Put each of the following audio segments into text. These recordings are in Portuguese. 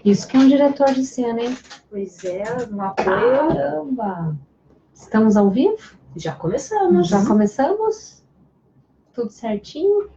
Isso que é um diretor de cena, hein? Pois é, no apoio. Caramba! Estamos ao vivo? Já começamos. Já começamos? Tudo certinho?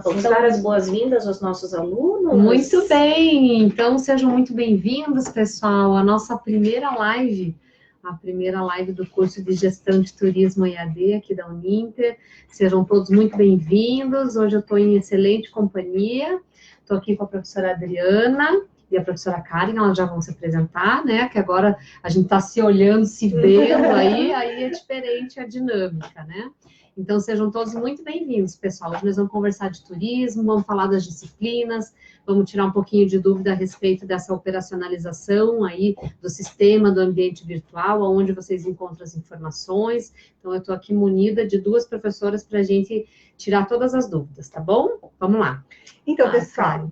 Vamos dar as boas-vindas aos nossos alunos. Muito bem! Então, sejam muito bem-vindos, pessoal, à nossa primeira live. A primeira live do curso de Gestão de Turismo EAD aqui da Uninter. Sejam todos muito bem-vindos. Hoje eu estou em excelente companhia. Estou aqui com a professora Adriana e a professora Karen, elas já vão se apresentar, né? Que agora a gente está se olhando, se vendo aí é diferente a dinâmica, né? Então, sejam todos muito bem-vindos, pessoal. Hoje nós vamos conversar de turismo, vamos falar das disciplinas, vamos tirar um pouquinho de dúvida a respeito dessa operacionalização aí do sistema, do ambiente virtual, onde vocês encontram as informações. Então, eu estou aqui munida de duas professoras para a gente tirar todas as dúvidas, tá bom? Vamos lá. Então, pessoal,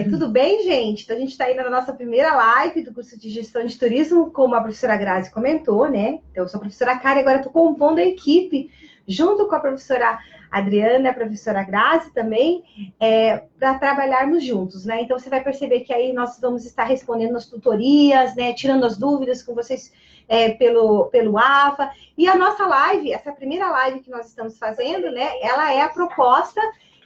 tudo bem, gente? Então, a gente está indo na nossa primeira live do curso de Gestão de Turismo, como a professora Grazi comentou, né? Então, eu sou a professora Karen, agora estou compondo a equipe, junto com a professora Adriana, a professora Grazi também, para trabalharmos juntos, né? Então, você vai perceber que aí nós vamos estar respondendo as tutorias, né? Tirando as dúvidas com vocês pelo AVA. E a nossa live, essa primeira live que nós estamos fazendo, né? Ela é a proposta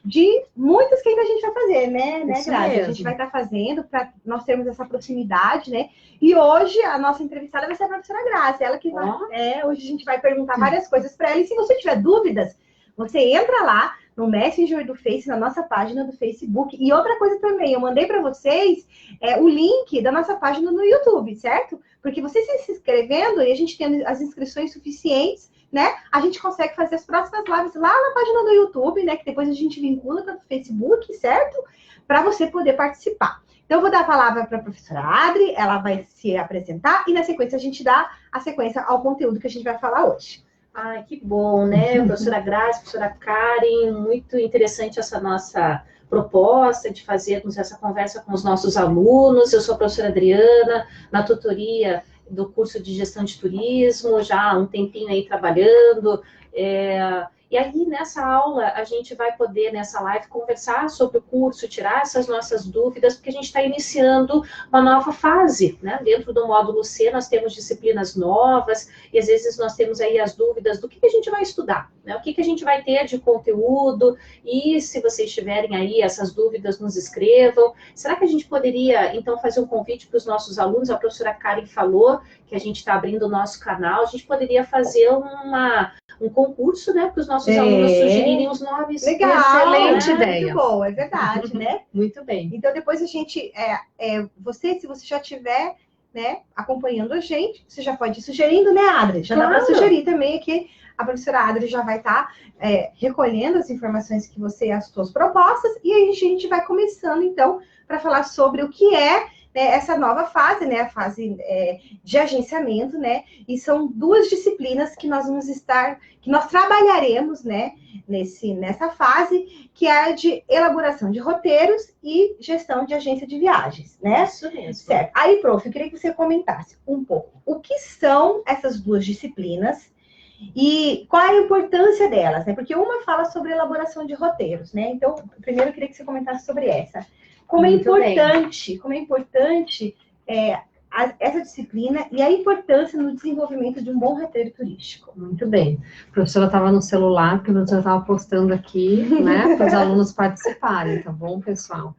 de muitas que ainda a gente vai fazer, né, Grazi? A gente vai estar fazendo para nós termos essa proximidade, né? E hoje a nossa entrevistada vai ser a professora Grazi, ela que vai, hoje a gente vai perguntar várias coisas para ela. E se você tiver dúvidas, você entra lá no Messenger do Face, na nossa página do Facebook. E outra coisa também, eu mandei para vocês o link da nossa página no YouTube, certo? Porque vocês se inscrevendo e a gente tendo as inscrições suficientes, né? A gente consegue fazer as próximas lives lá na página do YouTube, né? Que depois a gente vincula com o Facebook, certo? Para você poder participar. Então, eu vou dar a palavra para a professora Adri, ela vai se apresentar e, na sequência, a gente dá a sequência ao conteúdo que a gente vai falar hoje. Ai, que bom, né? Professora Grazi, professora Karen, muito interessante essa nossa proposta de fazermos essa conversa com os nossos alunos. Eu sou a professora Adriana, na tutoria do curso de Gestão de Turismo, já há um tempinho aí trabalhando, e aí nessa aula a gente vai poder, nessa live, conversar sobre o curso, tirar essas nossas dúvidas, porque a gente está iniciando uma nova fase, né? Dentro do módulo C nós temos disciplinas novas, e às vezes nós temos aí as dúvidas do que a gente vai estudar, né? O que a gente vai ter de conteúdo, e se vocês tiverem aí essas dúvidas, nos escrevam. Será que a gente poderia, então, fazer um convite para os nossos alunos? A professora Karen falou que a gente está abrindo o nosso canal, a gente poderia fazer um concurso, né, para os nossos alunos sugerirem os nomes. Legal, excelente ideia. Muito bom, é verdade, né? Muito bem. Então, depois a gente, se você já tiver, né, acompanhando a gente, você já pode ir sugerindo, né, Adri? Já dá para sugerir também aqui. A professora Adri já vai estar recolhendo as informações que você, as suas propostas, e aí a gente vai começando, então, para falar sobre o que é essa nova fase, né, a fase de agenciamento, né, e são duas disciplinas que nós trabalharemos, né, nessa fase, que é a de elaboração de roteiros e gestão de agência de viagens, né? Isso mesmo. Certo. Aí, prof, eu queria que você comentasse um pouco o que são essas duas disciplinas e qual é a importância delas, né? Porque uma fala sobre elaboração de roteiros, né? Então, primeiro eu queria que você comentasse sobre essa. Como é importante essa disciplina e a importância no desenvolvimento de um bom roteiro turístico. Muito bem. A professora estava no celular, porque a professora estava postando aqui, né, para os alunos participarem, tá bom, pessoal?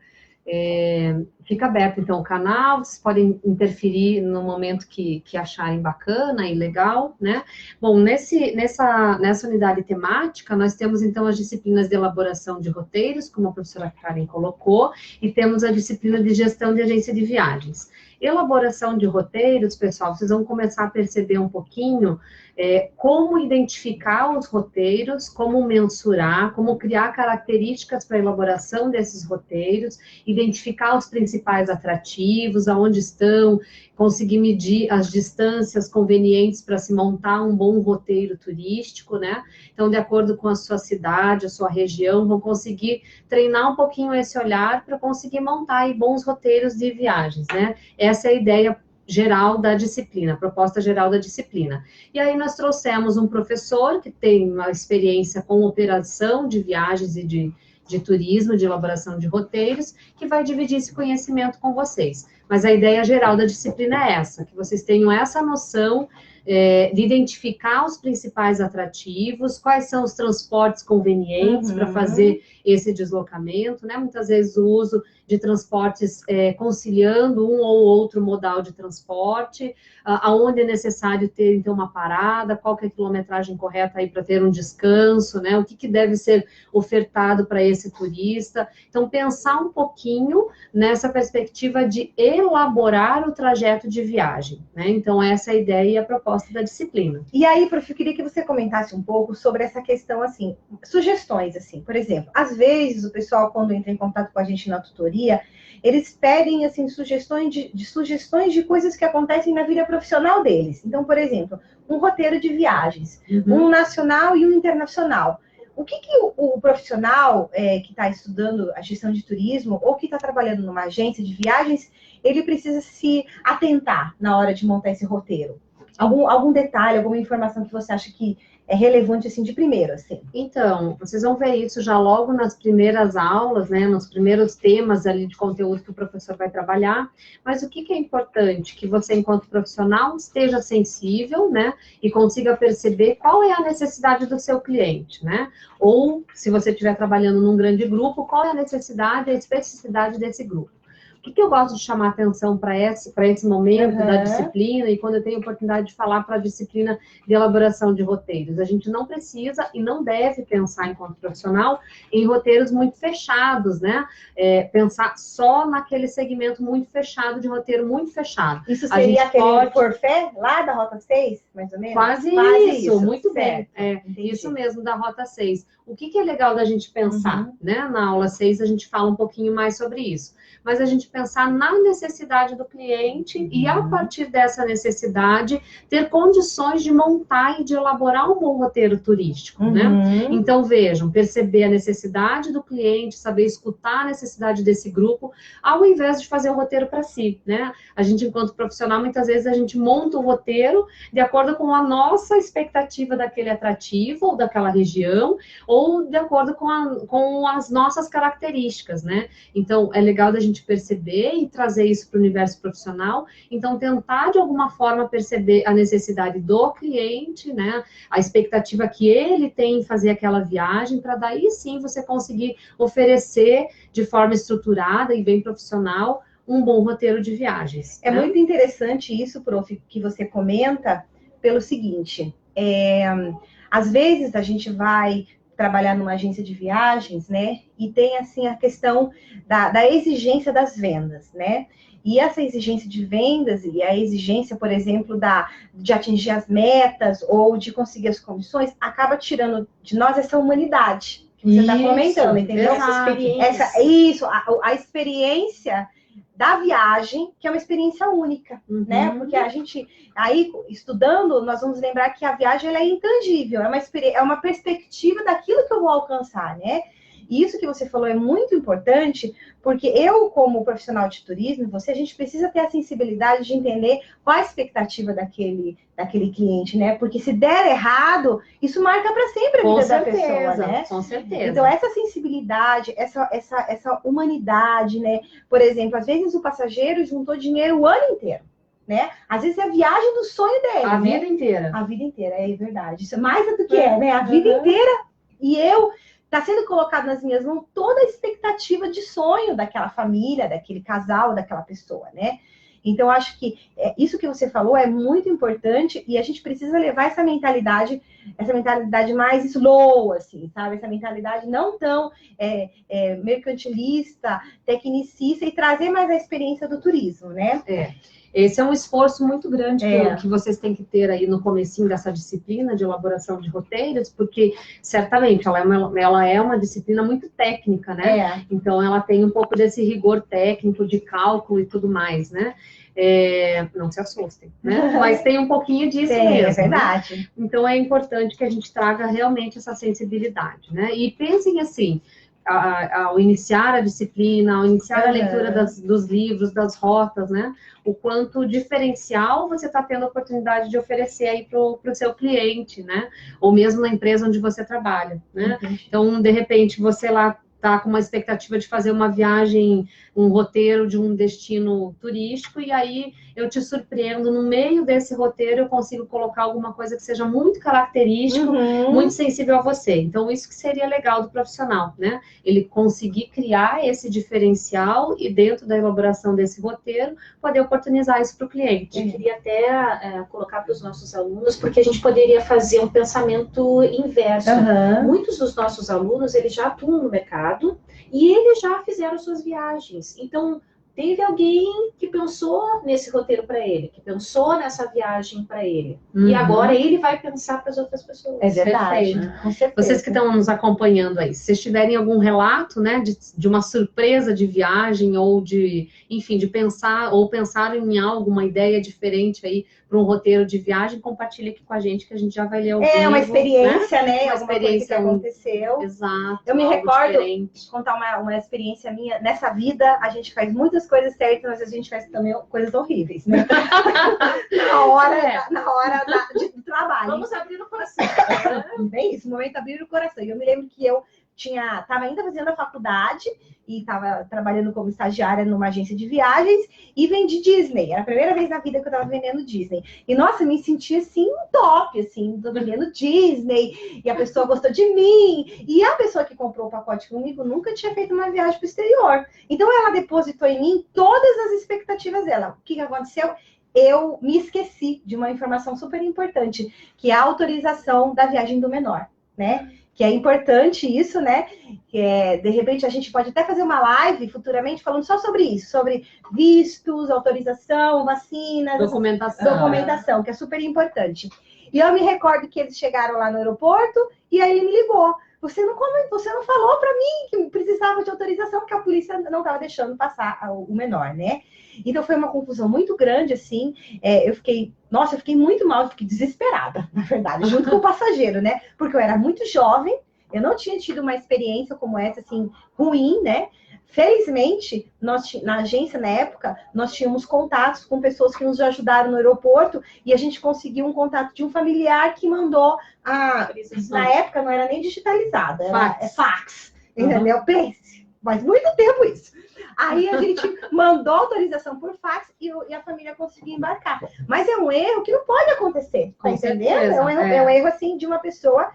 Fica aberto, então, o canal, vocês podem interferir no momento que acharem bacana e legal, né? Bom, nessa unidade temática, nós temos, então, as disciplinas de elaboração de roteiros, como a professora Karen colocou, e temos a disciplina de gestão de agência de viagens. Elaboração de roteiros, pessoal, vocês vão começar a perceber um pouquinho como identificar os roteiros, como mensurar, como criar características para a elaboração desses roteiros, identificar os principais atrativos, aonde estão, conseguir medir as distâncias convenientes para se montar um bom roteiro turístico, né? Então, de acordo com a sua cidade, a sua região, vão conseguir treinar um pouquinho esse olhar para conseguir montar aí bons roteiros de viagens, né? Essa é a ideia geral da disciplina, a proposta geral da disciplina. E aí nós trouxemos um professor que tem uma experiência com operação de viagens e de de turismo, de elaboração de roteiros, que vai dividir esse conhecimento com vocês. Mas a ideia geral da disciplina é essa, que vocês tenham essa noção de identificar os principais atrativos, quais são os transportes convenientes para fazer esse deslocamento, né? Muitas vezes o uso de transportes conciliando um ou outro modal de transporte, aonde é necessário ter, então, uma parada, qual que é a quilometragem correta aí para ter um descanso, né? O que deve ser ofertado para esse turista. Então, pensar um pouquinho nessa perspectiva de elaborar o trajeto de viagem, né? Então, essa é a ideia e a proposta da disciplina. E aí, prof, eu queria que você comentasse um pouco sobre essa questão, assim, sugestões, assim, por exemplo, às vezes o pessoal, quando entra em contato com a gente na tutoria, eles pedem, assim, sugestões de coisas que acontecem na vida profissional deles. Então, por exemplo, um roteiro de viagens, um nacional e um internacional. O que o profissional que está estudando a gestão de turismo ou que está trabalhando numa agência de viagens, ele precisa se atentar na hora de montar esse roteiro? Algum detalhe, alguma informação que você acha que é relevante, assim, de primeiro, assim? Então, vocês vão ver isso já logo nas primeiras aulas, né, nos primeiros temas ali de conteúdo que o professor vai trabalhar, mas o que é importante? Que você, enquanto profissional, esteja sensível, né, e consiga perceber qual é a necessidade do seu cliente, né, ou, se você estiver trabalhando num grande grupo, qual é a necessidade e a especificidade desse grupo. O que eu gosto de chamar atenção para esse momento da disciplina e quando eu tenho a oportunidade de falar para a disciplina de elaboração de roteiros? A gente não precisa e não deve pensar, enquanto profissional, em roteiros muito fechados, né? Pensar só naquele segmento muito fechado, de roteiro muito fechado. Isso seria aquele forfé lá da Rota 6, mais ou menos? Quase isso, muito certo. Bem. Isso mesmo, da Rota 6. O que é legal da gente pensar, né? Na aula 6 a gente fala um pouquinho mais sobre isso. Mas a gente pensar na necessidade do cliente e, a partir dessa necessidade, ter condições de montar e de elaborar um bom roteiro turístico, né? Então, vejam, perceber a necessidade do cliente, saber escutar a necessidade desse grupo, ao invés de fazer o roteiro para si, né? A gente, enquanto profissional, muitas vezes a gente monta o roteiro de acordo com a nossa expectativa daquele atrativo ou daquela região, ou de acordo com as nossas características, né? Então, é legal da gente perceber e trazer isso para o universo profissional, então tentar de alguma forma perceber a necessidade do cliente, né, a expectativa que ele tem em fazer aquela viagem, para daí sim você conseguir oferecer de forma estruturada e bem profissional um bom roteiro de viagens. É muito interessante isso, prof, que você comenta, pelo seguinte, às vezes a gente vai trabalhar numa agência de viagens, né? E tem, assim, a questão da exigência das vendas, né? E essa exigência de vendas e a exigência, por exemplo, de atingir as metas ou de conseguir as comissões, acaba tirando de nós essa humanidade que você está comentando, entendeu? A experiência da viagem, que é uma experiência única, né? Porque a gente, aí, estudando, nós vamos lembrar que a viagem ela é intangível, é uma perspectiva daquilo que eu vou alcançar, né? E isso que você falou é muito importante, porque eu, como profissional de turismo, a gente precisa ter a sensibilidade de entender qual a expectativa daquele cliente, né? Porque se der errado, isso marca para sempre a vida da pessoa, né? Com certeza. Então, essa sensibilidade, essa humanidade, né? Por exemplo, às vezes o passageiro juntou dinheiro o ano inteiro, né? Às vezes é a viagem do sonho dele, A vida inteira. A vida inteira, é verdade. Isso é mais do que né? A vida inteira. E está sendo colocado nas minhas mãos toda a expectativa de sonho daquela família, daquele casal, daquela pessoa, né? Então, acho que isso que você falou é muito importante e a gente precisa levar essa mentalidade mais slow, assim, sabe? Essa mentalidade não tão mercantilista, tecnicista e trazer mais a experiência do turismo, né? Esse é um esforço muito grande que vocês têm que ter aí no comecinho dessa disciplina de elaboração de roteiros, porque certamente ela é uma disciplina muito técnica, né? Então ela tem um pouco desse rigor técnico de cálculo e tudo mais, né? Não se assustem, né? Mas tem um pouquinho disso mesmo. É verdade. Né? Então é importante que a gente traga realmente essa sensibilidade, né? E pensem assim, ao iniciar a disciplina, ao iniciar a leitura dos livros, das rotas, né? O quanto diferencial você está tendo a oportunidade de oferecer aí para o seu cliente, né? Ou mesmo na empresa onde você trabalha, né? Então, de repente, você lá tá com uma expectativa de fazer uma viagem, um roteiro de um destino turístico, e aí eu te surpreendo, no meio desse roteiro eu consigo colocar alguma coisa que seja muito característico, muito sensível a você. Então, isso que seria legal do profissional, né? Ele conseguir criar esse diferencial e dentro da elaboração desse roteiro, poder oportunizar isso para o cliente. Eu queria até colocar para os nossos alunos, porque a gente poderia fazer um pensamento inverso. Muitos dos nossos alunos, eles já atuam no mercado e eles já fizeram suas viagens. Então, teve alguém que pensou nesse roteiro para ele, que pensou nessa viagem para ele. E agora ele vai pensar para as outras pessoas. É verdade. Com certeza. Vocês que estão nos acompanhando aí, se vocês tiverem algum relato, né, de uma surpresa de viagem ou de, enfim, de pensar ou pensar em algo, uma ideia diferente aí para um roteiro de viagem, compartilhe aqui com a gente que a gente já vai ler o É uma experiência, né? Uma Alguma experiência coisa que aconteceu. Exato. Eu me recordo diferente. de contar uma experiência minha. Nessa vida, a gente faz muitas coisas certas, mas a gente faz também coisas horríveis, né? na hora do trabalho. Vamos abrir o coração. Bem isso, momento abrir o coração. E eu me lembro que eu estava ainda fazendo a faculdade e estava trabalhando como estagiária numa agência de viagens e vendi Disney. Era a primeira vez na vida que eu estava vendendo Disney. E, nossa, me senti, assim, top, assim, tô vendendo Disney e a pessoa gostou de mim. E a pessoa que comprou o pacote comigo nunca tinha feito uma viagem para o exterior. Então, ela depositou em mim todas as expectativas dela. O que aconteceu? Eu me esqueci de uma informação super importante, que é a autorização da viagem do menor, né? Que é importante isso, né? De repente, a gente pode até fazer uma live futuramente falando só sobre isso, sobre vistos, autorização, vacinas, documentação, que é super importante. E eu me recordo que eles chegaram lá no aeroporto e aí ele me ligou. Você não falou para mim que precisava de autorização, porque a polícia não estava deixando passar o menor, né? Então, foi uma confusão muito grande, assim. Eu fiquei muito mal, eu fiquei desesperada, na verdade, junto com o passageiro, né? Porque eu era muito jovem, eu não tinha tido uma experiência como essa, assim, ruim, né? Felizmente, na agência, na época, nós tínhamos contatos com pessoas que nos ajudaram no aeroporto e a gente conseguiu um contato de um familiar que mandou na época não era nem digitalizada, era fax, entendeu? Pense, faz muito tempo isso. Aí a gente mandou autorização por fax e a família conseguiu embarcar. Mas é um erro que não pode acontecer, tá entendendo? É um erro, assim, de uma pessoa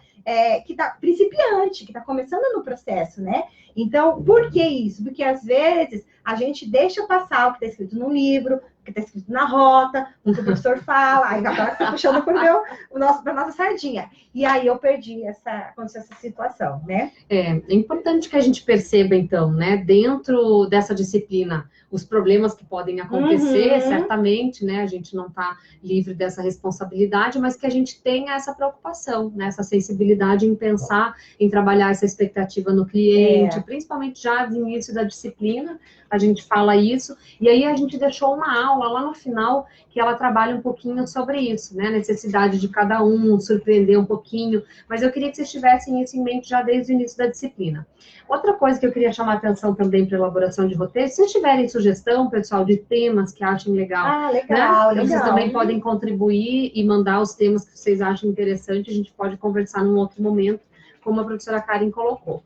que está principiante, que está começando no processo, né? Então, por que isso? Porque, às vezes, a gente deixa passar o que está escrito no livro, o que está escrito na rota, o que o professor fala, aí agora está puxando para nossa sardinha. E aí aconteceu essa situação, né? É importante que a gente perceba, então, né, dentro dessa disciplina, os problemas que podem acontecer, certamente, né, a gente não está livre dessa responsabilidade, mas que a gente tenha essa preocupação, né, essa sensibilidade em pensar, em trabalhar essa expectativa no cliente, principalmente já no início da disciplina, a gente fala isso, e aí a gente deixou uma aula lá no final que ela trabalha um pouquinho sobre isso, né, necessidade de cada um, surpreender um pouquinho, mas eu queria que vocês tivessem isso em mente já desde o início da disciplina. Outra coisa que eu queria chamar a atenção também para elaboração de roteiro, se vocês tiverem sugestão, pessoal, de temas que achem legal, legal. Vocês também podem contribuir e mandar os temas que vocês acham interessante, a gente pode conversar num outro momento, como a professora Karen colocou.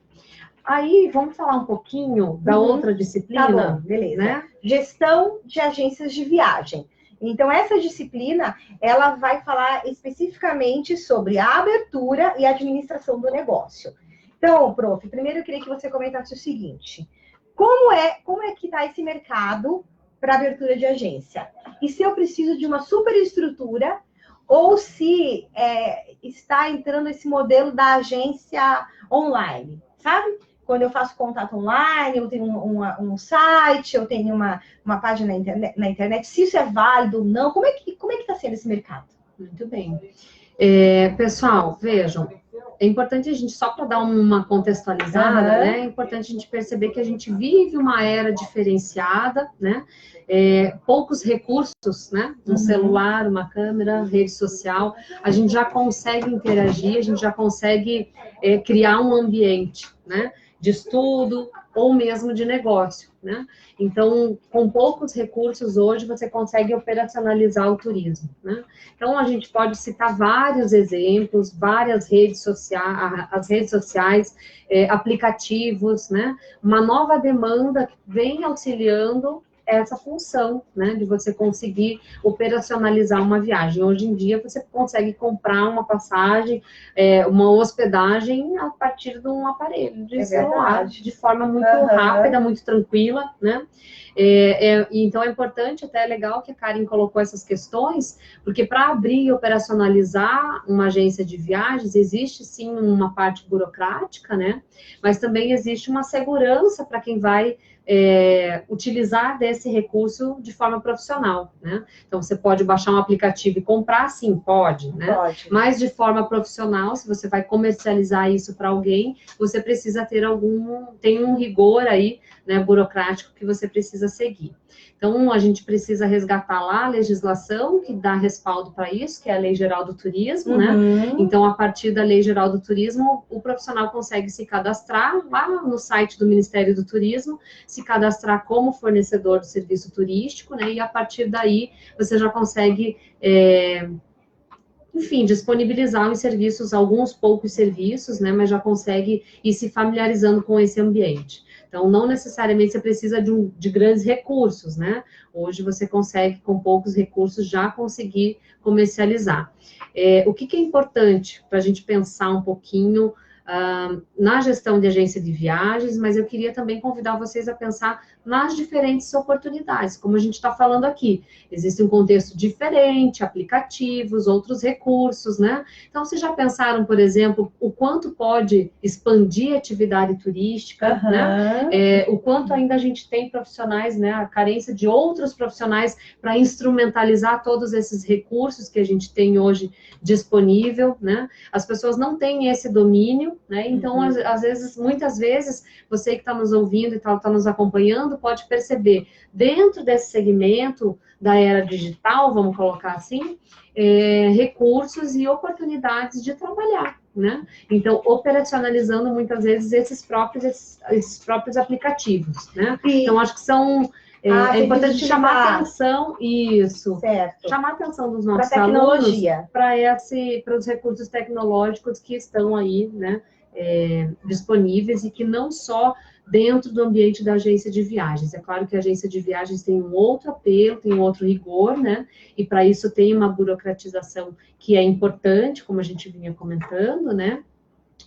Aí, vamos falar um pouquinho da outra disciplina. Tá bom, beleza. Né? Gestão de agências de viagem. Então, essa disciplina, ela vai falar especificamente sobre a abertura e administração do negócio. Então, prof, primeiro eu queria que você comentasse o seguinte. Como é que está esse mercado para abertura de agência? E se eu preciso de uma superestrutura ou se está entrando esse modelo da agência online, sabe? Quando eu faço contato online, eu tenho um site, eu tenho uma página na internet, se isso é válido ou não, como é que está sendo esse mercado? Muito bem. Pessoal, vejam, é importante a gente, só para dar uma contextualizada, né? É importante a gente perceber que a gente vive uma era diferenciada, né? Poucos recursos, né? Um celular, uma câmera, rede social, a gente já consegue interagir, a gente já consegue criar um ambiente, né? de estudo ou mesmo de negócio, né? Então, com poucos recursos hoje, você consegue operacionalizar o turismo, né? Então, a gente pode citar vários exemplos, várias redes sociais, as redes sociais, aplicativos, né? Uma nova demanda que vem auxiliando essa função, né, de você conseguir operacionalizar uma viagem. Hoje em dia, você consegue comprar uma passagem, uma hospedagem a partir de um aparelho de celular, de forma muito rápida, muito tranquila, né? Então, é importante, até é legal que a Karen colocou essas questões, porque para abrir e operacionalizar uma agência de viagens, existe sim uma parte burocrática, né? Mas também existe uma segurança para quem vai utilizar desse recurso de forma profissional, né? Então, você pode baixar um aplicativo e comprar, sim, pode, né? Pode. Mas de forma profissional, se você vai comercializar isso para alguém, você precisa ter tem um rigor aí, né, burocrático que você precisa seguir. Então, a gente precisa resgatar lá a legislação que dá respaldo para isso, que é a Lei Geral do Turismo, né? Então, a partir da Lei Geral do Turismo, o profissional consegue se cadastrar lá no site do Ministério do Turismo, se cadastrar como fornecedor do serviço turístico, né? E a partir daí, você já consegue, enfim, disponibilizar os serviços, alguns poucos serviços, né? Mas já consegue ir se familiarizando com esse ambiente. Então, não necessariamente você precisa de grandes recursos, né? Hoje você consegue, com poucos recursos, já conseguir comercializar. O que é importante para a gente pensar um pouquinho na gestão de agência de viagens, mas eu queria também convidar vocês a pensar nas diferentes oportunidades, como a gente está falando aqui. Existe um contexto diferente, aplicativos, outros recursos, né? Então, vocês já pensaram, por exemplo, o quanto pode expandir a atividade turística, né? O quanto ainda a gente tem profissionais, né? A carência de outros profissionais para instrumentalizar todos esses recursos que a gente tem hoje disponível, né? As pessoas não têm esse domínio, né? Então, às vezes, muitas vezes, você que está nos ouvindo e está nos acompanhando, pode perceber, dentro desse segmento da era digital, vamos colocar assim, recursos e oportunidades de trabalhar, né? Então, operacionalizando muitas vezes esses próprios aplicativos, né? Então, acho que são... É importante chamar a atenção, certo, chamar a atenção dos nossos alunos para os recursos tecnológicos que estão aí, né, disponíveis e que não só dentro do ambiente da agência de viagens. É claro que a agência de viagens tem um outro apelo, tem um outro rigor, né, e para isso tem uma burocratização que é importante, como a gente vinha comentando, né,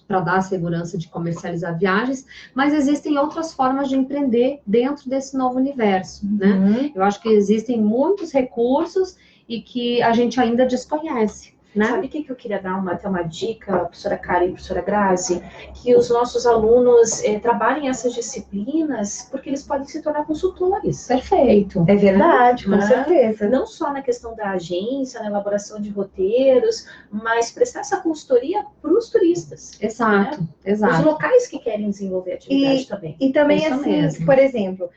para dar a segurança de comercializar viagens, mas existem outras formas de empreender dentro desse novo universo, né? Eu acho que existem muitos recursos e que a gente ainda desconhece, né? Sabe o que eu queria dar até uma dica, professora Karen e professora Grazi? Que os nossos alunos trabalhem essas disciplinas, porque eles podem se tornar consultores. Perfeito. É verdade, com certeza. Não só na questão da agência, na elaboração de roteiros, mas prestar essa consultoria para os turistas. Exato, né? exato. Os locais que querem desenvolver atividade também. E também, Isso assim, mesmo. por exemplo,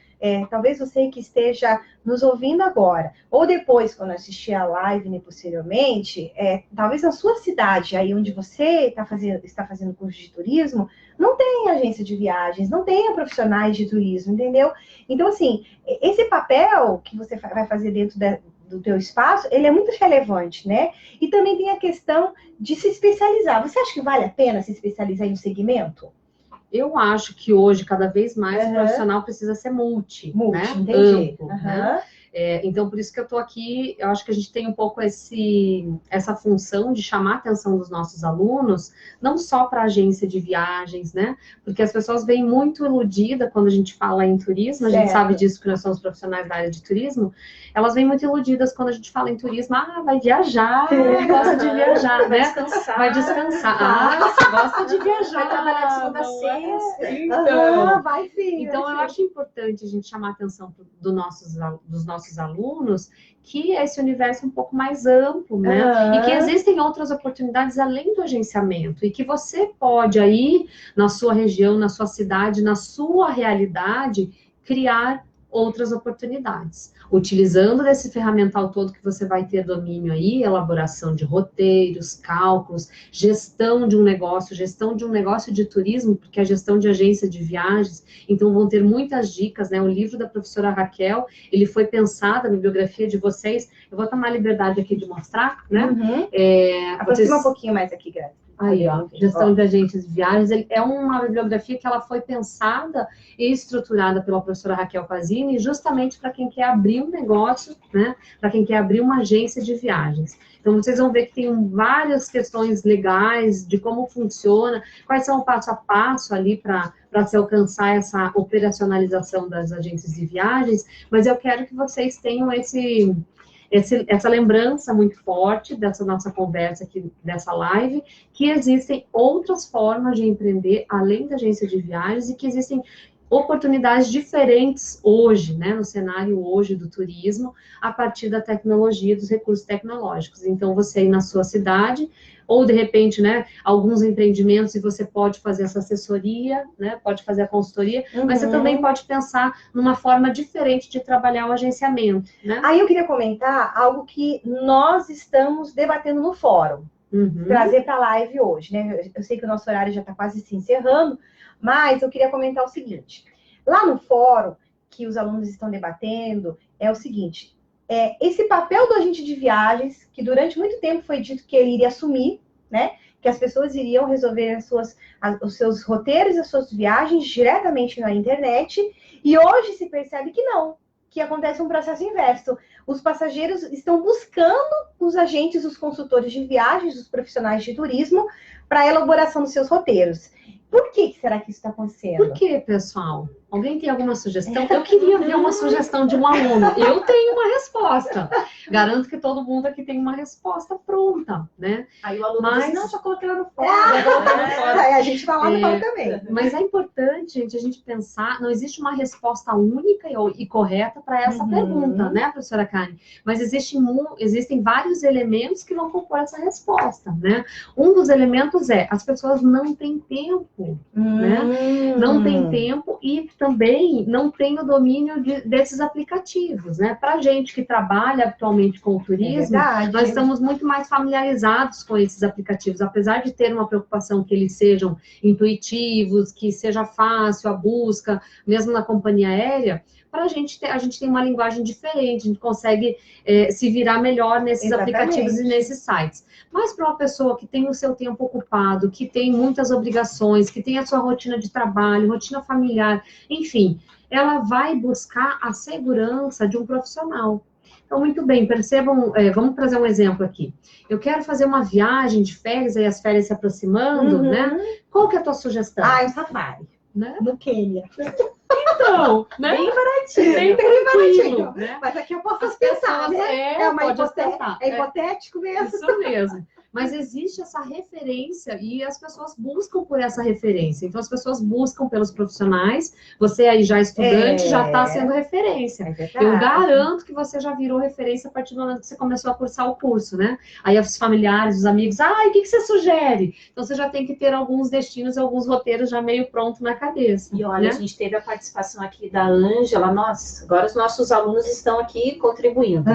talvez você que esteja nos ouvindo agora, ou depois, quando assistir a live, né, posteriormente, talvez na sua cidade, aí onde você está fazendo curso de turismo, não tem agência de viagens, não tem profissionais de turismo, entendeu? Então, assim, esse papel que você vai fazer dentro do teu espaço, ele é muito relevante, né? E também tem a questão de se especializar. Você acha que vale a pena se especializar em um segmento? Eu acho que hoje, cada vez mais, o profissional precisa ser multi, né? Entendi. Amplo, né? Então, por isso que eu estou aqui, eu acho que a gente tem um pouco essa função de chamar a atenção dos nossos alunos, não só para a agência de viagens, né? Porque as pessoas vêm muito iludidas quando a gente fala em turismo, a gente sabe disso que nós somos profissionais da área de turismo, elas vêm muito iludidas quando a gente fala em turismo, vai viajar, gosta de viajar, né? Vai descansar. Você gosta de viajar. Vai trabalhar de segunda a sexta. Então, vai sim. Então, eu acho importante a gente chamar a atenção dos nossos alunos que esse universo é um pouco mais amplo, né? E que existem outras oportunidades além do agenciamento e que você pode aí, na sua região, na sua cidade, na sua realidade, criar outras oportunidades. Utilizando desse ferramental todo que você vai ter domínio aí, elaboração de roteiros, cálculos, gestão de um negócio de turismo, porque a gestão de agência de viagens, então vão ter muitas dicas, né? O livro da professora Raquel, ele foi pensado, a bibliografia de vocês, eu vou tomar a liberdade aqui de mostrar, né? Aproxima um pouquinho mais aqui, Grazi. Aí, ó, gestão de agentes de viagens, é uma bibliografia que ela foi pensada e estruturada pela professora Raquel Pazini, justamente para quem quer abrir um negócio, né, para quem quer abrir uma agência de viagens. Então, vocês vão ver que tem várias questões legais de como funciona, quais são o passo a passo ali para se alcançar essa operacionalização das agências de viagens, mas eu quero que vocês tenham essa lembrança muito forte dessa nossa conversa aqui, dessa live, que existem outras formas de empreender além da agência de viagens e que existem oportunidades diferentes hoje, né, no cenário hoje do turismo, a partir da tecnologia, dos recursos tecnológicos. Então, você aí na sua cidade, ou de repente, né, alguns empreendimentos, e você pode fazer essa assessoria, né, pode fazer a consultoria, mas você também pode pensar numa forma diferente de trabalhar o agenciamento, né? Aí eu queria comentar algo que nós estamos debatendo no fórum, trazer para a live hoje, né? Eu sei que o nosso horário já está quase se encerrando, mas eu queria comentar o seguinte, lá no fórum, que os alunos estão debatendo, é o seguinte, esse papel do agente de viagens, que durante muito tempo foi dito que ele iria assumir, né? Que as pessoas iriam resolver os seus roteiros, as suas viagens diretamente na internet, e hoje se percebe que não, que acontece um processo inverso. Os passageiros estão buscando os agentes, os consultores de viagens, os profissionais de turismo, para a elaboração dos seus roteiros. Por que será que isso está acontecendo? Por que, pessoal? Alguém tem alguma sugestão? Eu queria ver uma sugestão de um aluno. Eu tenho uma resposta. Garanto que todo mundo aqui tem uma resposta pronta, né? Aí o aluno diz, não, só coloquei lá no fórum. A gente vai lá no fórum também. Mas é importante, gente, a gente pensar, não existe uma resposta única e correta para essa pergunta, né, professora Karen? Mas existem vários elementos que vão compor essa resposta, né? Um dos elementos as pessoas não têm tempo, né? Não tem tempo e também não tem o domínio desses aplicativos, né? Para a gente que trabalha atualmente com o turismo, nós estamos muito mais familiarizados com esses aplicativos, apesar de ter uma preocupação que eles sejam intuitivos, que seja fácil a busca, mesmo na companhia aérea, para a gente tem uma linguagem diferente, a gente consegue se virar melhor nesses aplicativos e nesses sites. Mas para uma pessoa que tem o seu tempo ocupado, que tem muitas obrigações, que tem a sua rotina de trabalho, rotina familiar, enfim, ela vai buscar a segurança de um profissional. Então, muito bem, percebam, vamos trazer um exemplo aqui. Eu quero fazer uma viagem de férias, aí as férias se aproximando, né? Qual que é a tua sugestão? Um safari, né? No Quênia. Então, né? Bem baratinho. Bem tranquilo, né? Mas aqui eu posso pensar, né? É hipotético mesmo. Isso mesmo. Mas existe essa referência e as pessoas buscam por essa referência. Então, as pessoas buscam pelos profissionais. Você aí já estudante, já está sendo referência. Eu garanto que você já virou referência a partir do momento que você começou a cursar o curso, né? Aí os familiares, os amigos, o que você sugere? Então, você já tem que ter alguns destinos, alguns roteiros já meio pronto na cabeça. E olha, né? A gente teve a participação aqui da Ângela. Nossa, agora os nossos alunos estão aqui contribuindo.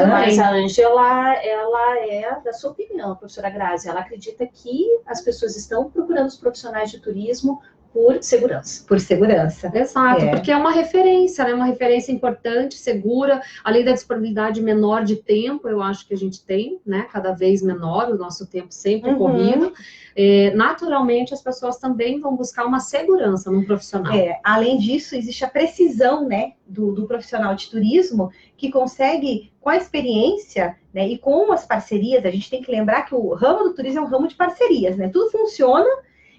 Mas a Ângela, ela é da sua opinião, professora Grazi. Ela acredita que as pessoas estão procurando os profissionais de turismo por segurança. Por segurança. Exato, porque é uma referência, né? Uma referência importante, segura, além da disponibilidade menor de tempo, eu acho que a gente tem, né? Cada vez menor, o nosso tempo sempre corrido. Naturalmente, as pessoas também vão buscar uma segurança num profissional. Além disso, existe a precisão, né, do profissional de turismo, que consegue, com a experiência, né, e com as parcerias, a gente tem que lembrar que o ramo do turismo é um ramo de parcerias, né? Tudo funciona.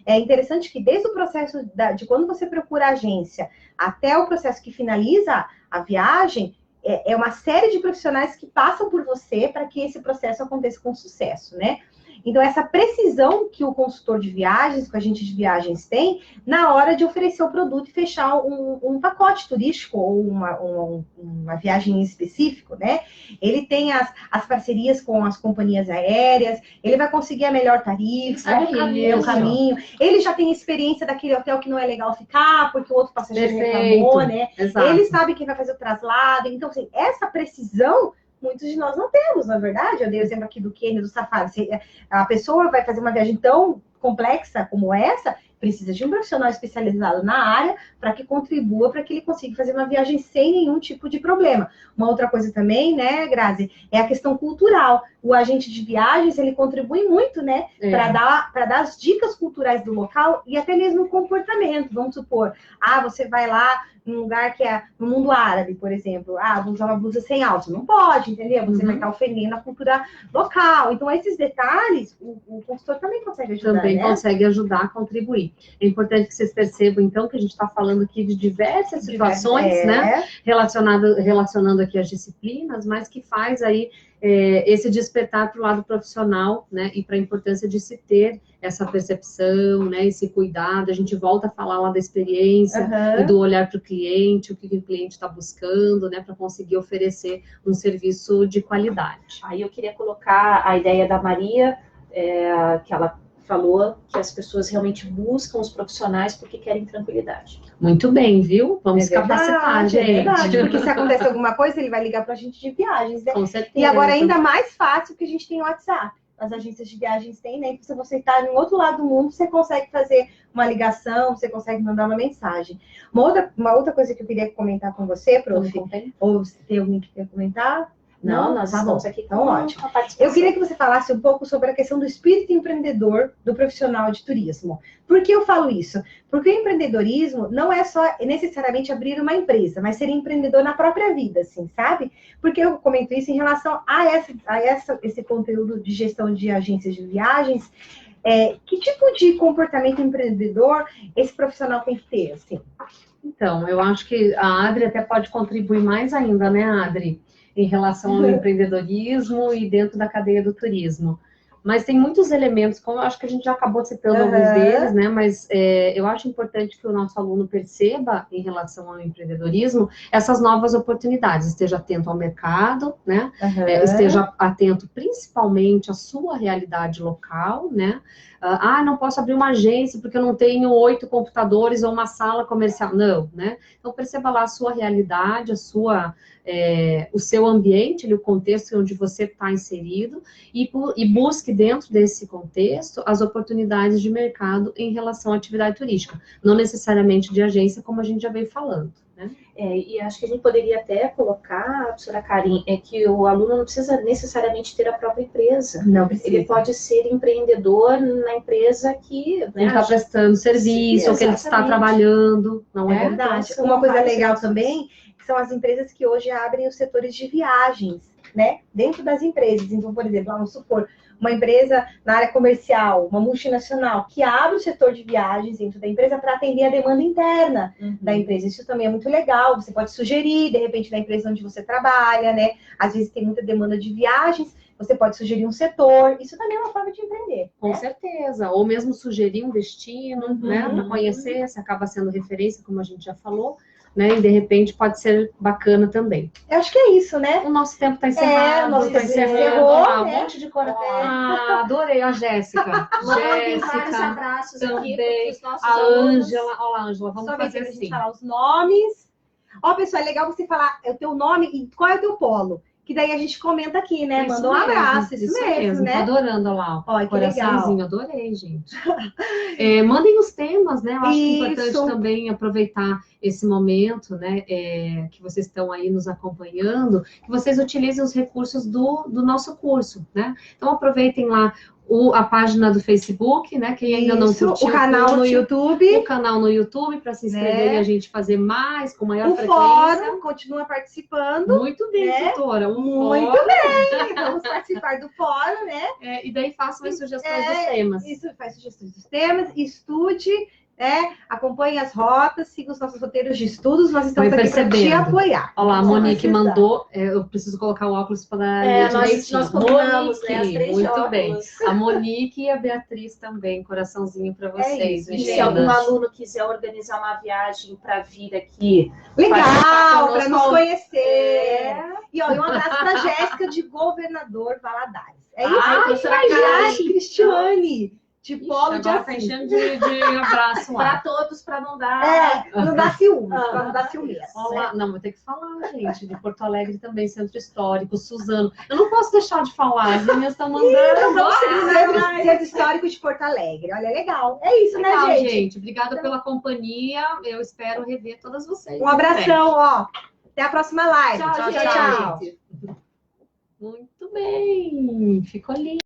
É interessante que desde o processo de quando você procura a agência até o processo que finaliza a viagem, é uma série de profissionais que passam por você para que esse processo aconteça com sucesso, né? Então, essa precisão que o consultor de viagens, que o agente de viagens tem, na hora de oferecer o produto e fechar um pacote turístico ou uma viagem em específico, né? Ele tem as parcerias com as companhias aéreas, ele vai conseguir a melhor tarifa, o caminho. Ele já tem experiência daquele hotel que não é legal ficar, porque o outro passageiro reclamou, né? Exato. Ele sabe quem vai fazer o traslado. Então, assim, essa precisão muitos de nós não temos, na verdade. Eu dei o exemplo aqui do Quênia, do Safari. Se a pessoa vai fazer uma viagem tão complexa como essa, precisa de um profissional especializado na área para que contribua para que ele consiga fazer uma viagem sem nenhum tipo de problema. Uma outra coisa também, né, Grazi, é a questão cultural. O agente de viagens, ele contribui muito, né, para dar as dicas culturais do local e até mesmo o comportamento. Vamos supor, você vai lá num lugar que é no mundo árabe, por exemplo. Vou usar uma blusa sem alça. Não pode, entendeu? Você vai estar ofendendo a cultura local. Então, esses detalhes, o consultor também consegue ajudar, também consegue ajudar a contribuir. É importante que vocês percebam, então, que a gente está falando aqui de diversas situações, né? Relacionando aqui as disciplinas, mas que faz aí esse despertar para o lado profissional, né? E para a importância de se ter essa percepção, né? Esse cuidado. A gente volta a falar lá da experiência e do olhar para o cliente, o que o cliente está buscando, né? Para conseguir oferecer um serviço de qualidade. Aí eu queria colocar a ideia da Maria, que ela falou que as pessoas realmente buscam os profissionais porque querem tranquilidade. Muito bem, viu? Vamos capacitar, gente. É verdade, porque se acontece alguma coisa, ele vai ligar para a gente de viagens, né? Com certeza. E agora ainda mais fácil que a gente tem o WhatsApp. As agências de viagens têm, né? Se você está em outro lado do mundo, você consegue fazer uma ligação, você consegue mandar uma mensagem. Uma outra coisa que eu queria comentar com você, prof, ou se tem alguém que quer comentar? Não, nós estamos aqui com ótimo. Eu queria que você falasse um pouco sobre a questão do espírito empreendedor do profissional de turismo. Por que eu falo isso? Porque o empreendedorismo não é só necessariamente abrir uma empresa, mas ser empreendedor na própria vida, assim, sabe? Porque eu comento isso em relação a esse conteúdo de gestão de agências de viagens. Que tipo de comportamento empreendedor esse profissional tem que ter, assim? Então, eu acho que a Adri até pode contribuir mais ainda, né, Adri? Em relação ao empreendedorismo e dentro da cadeia do turismo. Mas tem muitos elementos, como eu acho que a gente já acabou citando alguns deles, né? Mas eu acho importante que o nosso aluno perceba, em relação ao empreendedorismo, essas novas oportunidades. Esteja atento ao mercado, né? Esteja atento principalmente à sua realidade local, né? Não posso abrir uma agência porque eu não tenho 8 computadores ou uma sala comercial. Não, né? Então, perceba lá a sua realidade, o seu ambiente, o contexto onde você está inserido e busque dentro desse contexto as oportunidades de mercado em relação à atividade turística, não necessariamente de agência, como a gente já veio falando, né? E acho que a gente poderia até colocar, professora Karen, que o aluno não precisa necessariamente ter a própria empresa. Não precisa. Ele pode ser empreendedor na empresa que ele está prestando serviço, ou que ele está trabalhando, não é? Verdade. Então, uma coisa legal também são as empresas que hoje abrem os setores de viagens, né? Dentro das empresas. Então, por exemplo, vamos supor, uma empresa na área comercial, uma multinacional, que abre o setor de viagens dentro da empresa para atender a demanda interna da empresa. Isso também é muito legal. Você pode sugerir, de repente, na empresa onde você trabalha, né? Às vezes tem muita demanda de viagens, você pode sugerir um setor. Isso também é uma forma de empreender. Com certeza. Ou mesmo sugerir um destino, né? Para conhecer, se acaba sendo referência, como a gente já falou. Né? E de repente pode ser bacana também. Eu acho que é isso, né? O nosso tempo está encerrado. O nosso tempo encerrou. Né? Um monte de coração. Adorei a Jéssica. Vários abraços também. Aqui os nossos a alunos. Ângela. Olha lá, Ângela, vamos fazer assim. A gente falar os nomes. Pessoal, é legal você falar o teu nome e qual é o teu polo. Que daí a gente comenta aqui, né? Isso Manda um abraço, isso mesmo, né? Tô adorando lá, ó. Coraçãozinho, legal. Adorei, gente. Mandem os temas, né? Eu acho que é importante também aproveitar esse momento, né? Que vocês estão aí nos acompanhando, que vocês utilizem os recursos do nosso curso, né? Então aproveitem lá a página do Facebook, né? Quem ainda não curtiu, o canal no YouTube. O canal no YouTube, para se inscrever e a gente fazer mais, com maior frequência. O fórum, continua participando. Muito bem, doutora. Muito bem! Vamos participar do fórum, né? E daí façam as sugestões dos temas. Isso, faz sugestões dos temas, estude. Acompanhe as rotas, siga os nossos roteiros de estudos, nós estamos Vai aqui para te percebendo. apoiar. Olha lá, a Não Monique precisa. mandou, eu preciso colocar o óculos para ler direitinho. Nós combinamos, né? As Monique, três muito óculos. bem. A Monique e a Beatriz também, coraçãozinho para vocês, isso, E se gente. algum meninas. aluno quiser organizar uma viagem para vir aqui, Legal, participar para nos conosco. conhecer. E ó, um abraço para Jéssica de Governador Valadares. É isso? Ai, professora Ai, Karen. Cristiane, de polo de Agora tá Assis. enchendo de abraço Para lá. todos, para não dar. Não dá ciúmes, para não dar ciúmes. Olá, não, vou ter que falar, gente, de Porto Alegre também, Centro Histórico, Suzano. Eu não posso deixar de falar, as meninas estão mandando. Centro Histórico de Porto Alegre. Olha, legal. É isso, Legal, né, gente? gente? Obrigada pela companhia. Eu espero rever todas vocês. Um abração, ó. Até a próxima live. Tchau, Tchau, gente. tchau. Muito bem. Ficou lindo.